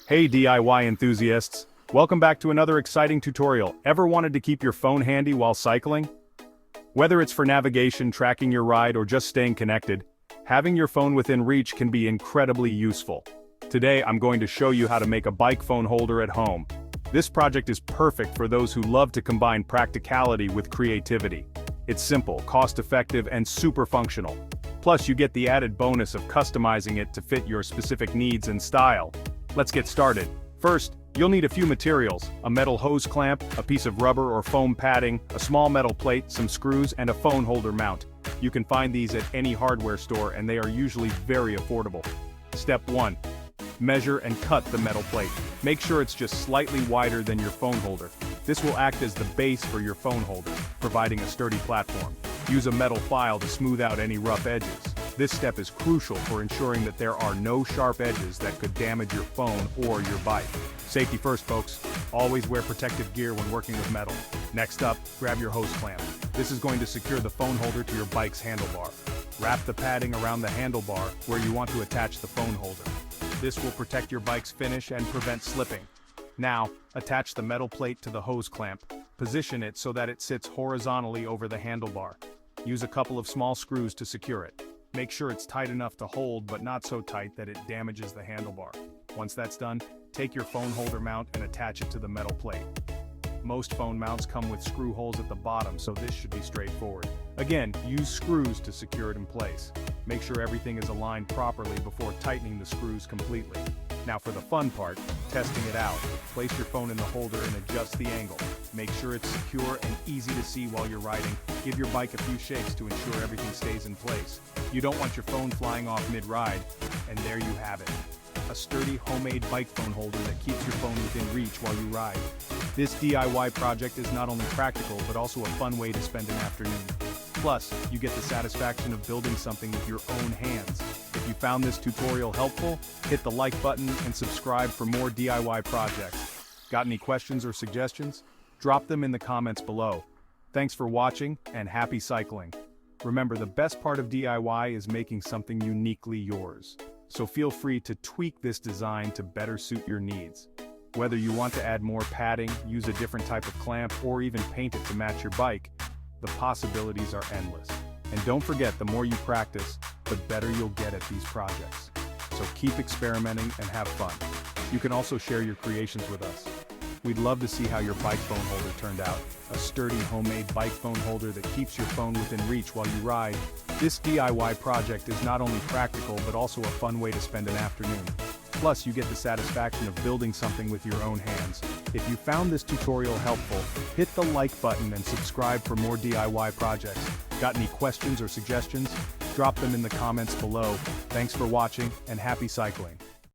Hey DIY enthusiasts! Welcome back to another exciting tutorial. Ever wanted to keep your phone handy while cycling? Whether it's for navigation, tracking your ride, or just staying connected, having your phone within reach can be incredibly useful. Today I'm going to show you how to make a bike phone holder at home. This project is perfect for those who love to combine practicality with creativity. It's simple, cost-effective, and super functional. Plus you get the added bonus of customizing it to fit your specific needs and style. Let's get started. First, you'll need a few materials: a metal hose clamp, a piece of rubber or foam padding, a small metal plate, some screws, and a phone holder mount. You can find these at any hardware store and they are usually very affordable. Step 1. Measure and cut the metal plate. Make sure it's just slightly wider than your phone holder. This will act as the base for your phone holder, providing a sturdy platform. Use a metal file to smooth out any rough edges. This step is crucial for ensuring that there are no sharp edges that could damage your phone or your bike. Safety first, folks. Always wear protective gear when working with metal. Next up, grab your hose clamp. This is going to secure the phone holder to your bike's handlebar. Wrap the padding around the handlebar where you want to attach the phone holder. This will protect your bike's finish and prevent slipping. Now, attach the metal plate to the hose clamp. Position it so that it sits horizontally over the handlebar. Use a couple of small screws to secure it. Make sure it's tight enough to hold but not so tight that it damages the handlebar. Once that's done, take your phone holder mount and attach it to the metal plate. Most phone mounts come with screw holes at the bottom, so this should be straightforward. Again, use screws to secure it in place. Make sure everything is aligned properly before tightening the screws completely. Now for the fun part, testing it out. Place your phone in the holder and adjust the angle. Make sure it's secure and easy to see while you're riding. Give your bike a few shakes to ensure everything stays in place. You don't want your phone flying off mid-ride, and there you have it. A sturdy homemade bike phone holder that keeps your phone within reach while you ride. This DIY project is not only practical but also a fun way to spend an afternoon. Plus, you get the satisfaction of building something with your own hands. If you found this tutorial helpful, hit the like button and subscribe for more DIY projects. Got any questions or suggestions? Drop them in the comments below. Thanks for watching and happy cycling. Remember, the best part of DIY is making something uniquely yours. So feel free to tweak this design to better suit your needs. Whether you want to add more padding, use a different type of clamp, or even paint it to match your bike, the possibilities are endless. And don't forget, the more you practice, the better you'll get at these projects. So keep experimenting and have fun. You can also share your creations with us. We'd love to see how your bike phone holder turned out. A sturdy homemade bike phone holder that keeps your phone within reach while you ride. This DIY project is not only practical but also a fun way to spend an afternoon. Plus, you get the satisfaction of building something with your own hands. If you found this tutorial helpful, hit the like button and subscribe for more DIY projects. Got any questions or suggestions? Drop them in the comments below. Thanks for watching and happy cycling.